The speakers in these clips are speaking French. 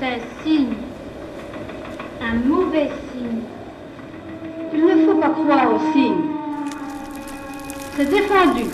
un signe, un mauvais signe. Il ne faut pas croire aux signes. C'est défendu.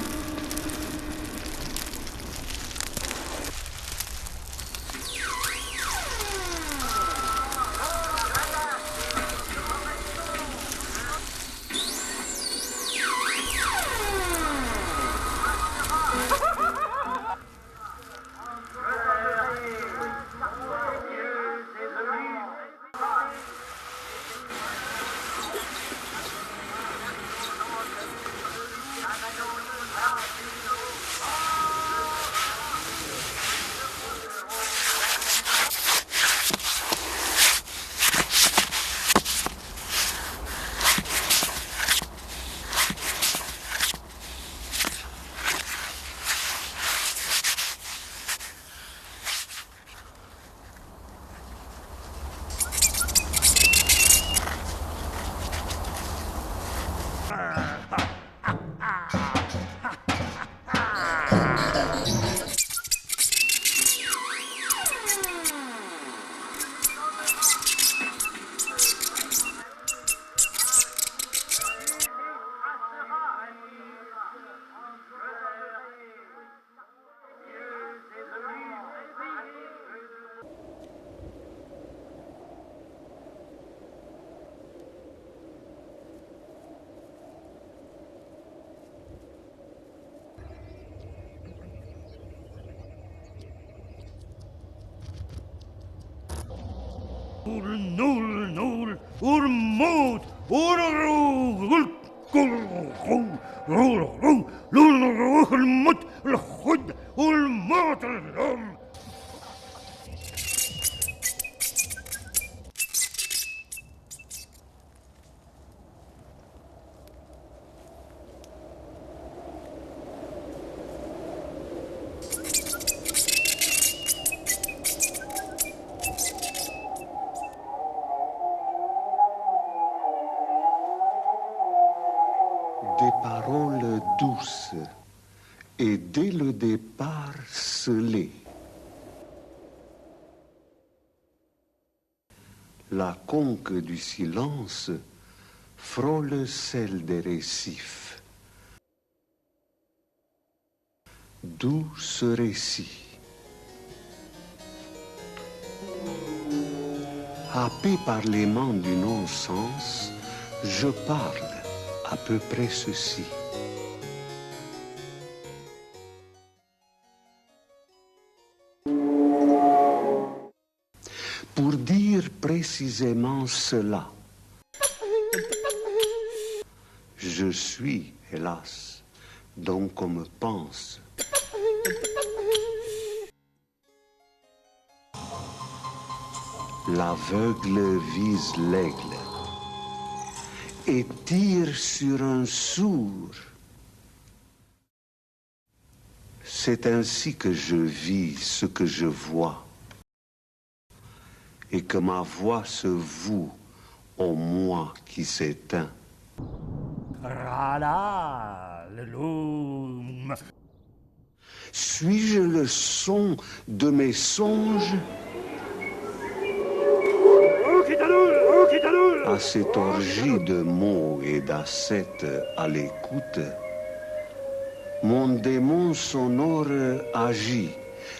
Des paroles douces et dès le départ scellées. La conque du silence frôle celle des récifs. D'où ce récit? Happé par l'aimant du non-sens, je parle à peu près ceci. Pour dire précisément cela, je suis, hélas, donc qu'on me pense. L'aveugle vise l'aigle et tire sur un sourd. C'est ainsi que je vis ce que je vois et que ma voix se voue au moi qui s'éteint. Suis-je le son de mes songes? À cette orgie de mots et d'assiettes à l'écoute, mon démon sonore agit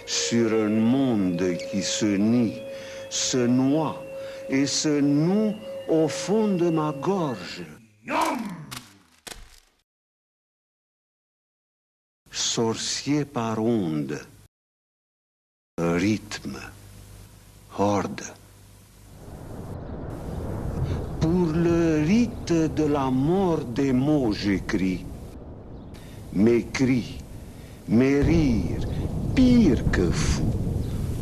sur un monde qui se nie, se noie et se noue au fond de ma gorge. Sorcier par onde, rythme, horde. Pour le rite de la mort des mots, j'écris. Mes cris, mes rires, pire que fou,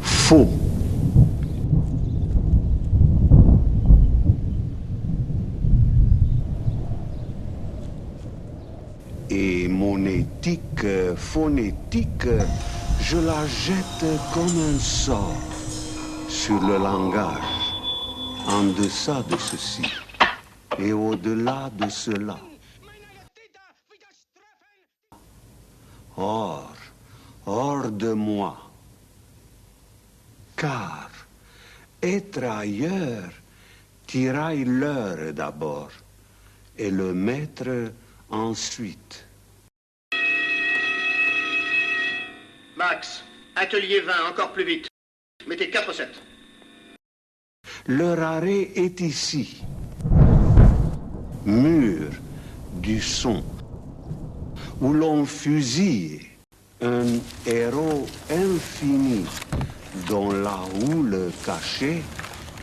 faux. Et mon éthique phonétique, je la jette comme un sort sur le langage, en deçà de ceci et au-delà de cela. Hors de moi, car être ailleurs tiraille l'heure d'abord et le maître ensuite. Max, atelier 20, encore plus vite. Mettez 4 7. Leur arrêt est ici. Mur du son, où l'on fusille un héros infini dont la houle cachée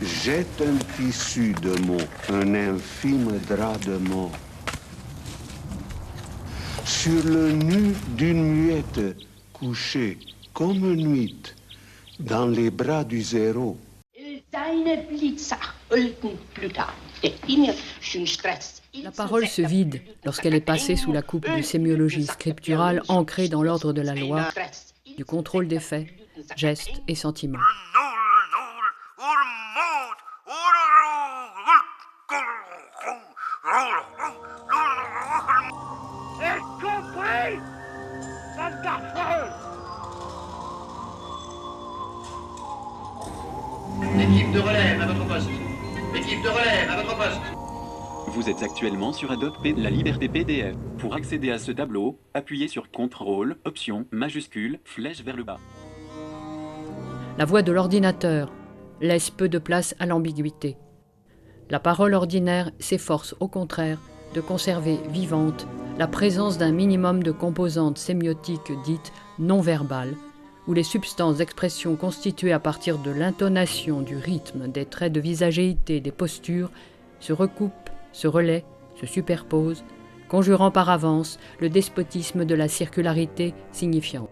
jette un tissu de mots, un infime drap de mots. Sur le nu d'une muette couchée comme nuit dans les bras du zéro. La parole se vide lorsqu'elle est passée sous la coupe du sémiologie scripturale ancrée dans l'ordre de la loi, du contrôle des faits, gestes et sentiments. Équipe de relève à votre poste. Équipe de relève à votre poste. Vous êtes actuellement sur Adobe La Liberté PDF. Pour accéder à ce tableau, appuyez sur CTRL, Option, majuscule, flèche vers le bas. La voix de l'ordinateur laisse peu de place à l'ambiguïté. La parole ordinaire s'efforce au contraire de conserver vivante la présence d'un minimum de composantes sémiotiques dites non-verbales, où les substances d'expression constituées à partir de l'intonation, du rythme, des traits de visagéité, des postures, se recoupent, se relaient, se superposent, conjurant par avance le despotisme de la circularité signifiante.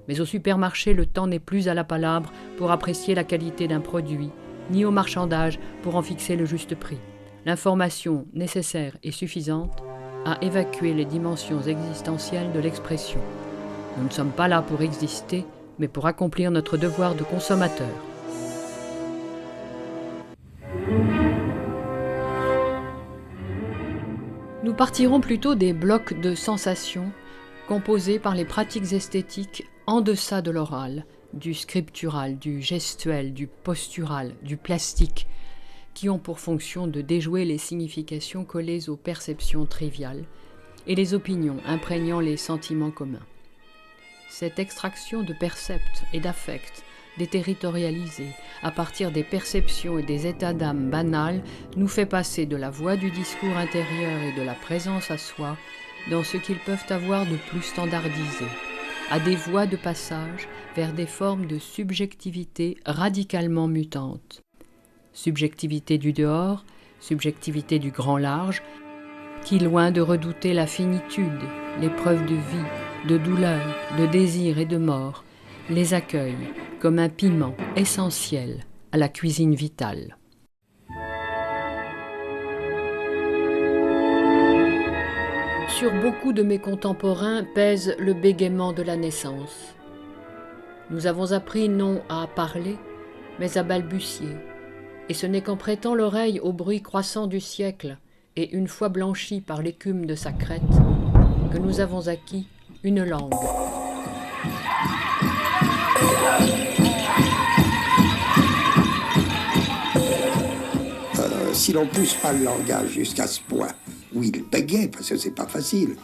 Mais au supermarché, le temps n'est plus à la palabre pour apprécier la qualité d'un produit, ni au marchandage pour en fixer le juste prix. L'information nécessaire et suffisante à évacuer les dimensions existentielles de l'expression. Nous ne sommes pas là pour exister, mais pour accomplir notre devoir de consommateur. Nous partirons plutôt des blocs de sensations composés par les pratiques esthétiques en deçà de l'oral, du scriptural, du gestuel, du postural, du plastique, qui ont pour fonction de déjouer les significations collées aux perceptions triviales et les opinions imprégnant les sentiments communs. Cette extraction de percepts et d'affects déterritorialisés à partir des perceptions et des états d'âme banals nous fait passer de la voix du discours intérieur et de la présence à soi dans ce qu'ils peuvent avoir de plus standardisé, à des voies de passage vers des formes de subjectivité radicalement mutantes. Subjectivité du dehors, subjectivité du grand large, qui, loin de redouter la finitude, l'épreuve de vie, de douleur, de désir et de mort, les accueille comme un piment essentiel à la cuisine vitale. Sur beaucoup de mes contemporains pèse le bégaiement de la naissance. Nous avons appris non à parler, mais à balbutier, et ce n'est qu'en prêtant l'oreille au bruit croissant du siècle et une fois blanchi par l'écume de sa crête que nous avons acquis une langue. Si l'on pousse pas le langage jusqu'à ce point où il bégaye, parce que c'est pas facile,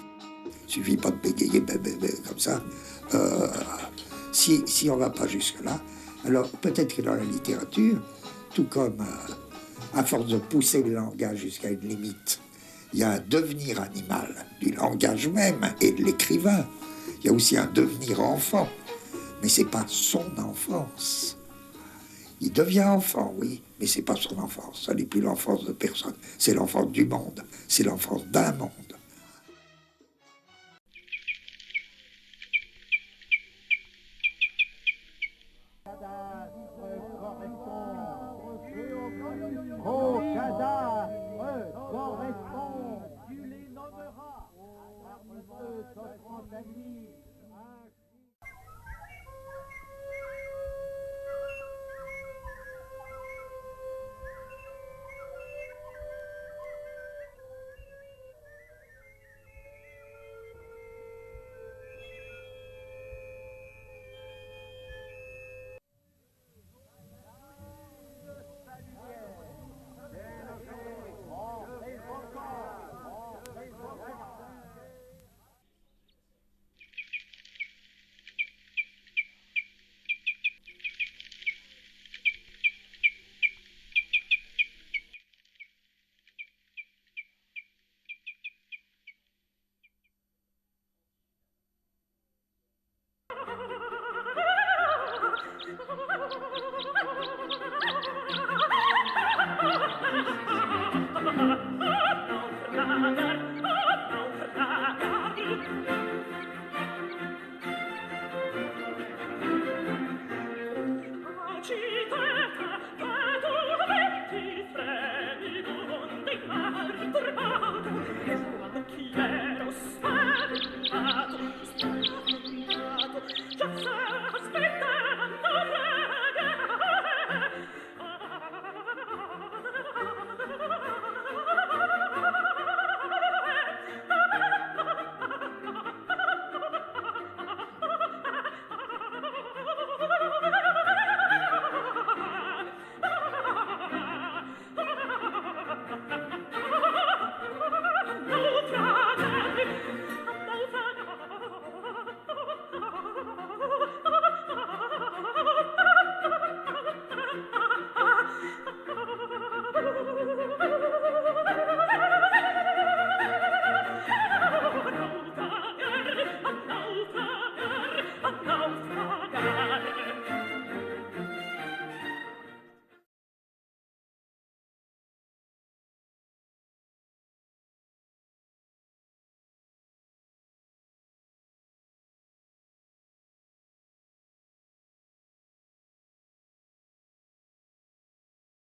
il suffit pas de bégayer comme ça, si on va pas jusque-là, alors peut-être que dans la littérature, tout comme à force de pousser le langage jusqu'à une limite, il y a un devenir animal du langage même et de l'écrivain. Il y a aussi un devenir enfant, mais c'est pas son enfance. Il devient enfant, oui, mais c'est pas son enfance. Ça n'est plus l'enfance de personne. C'est l'enfance du monde. C'est l'enfance d'un monde.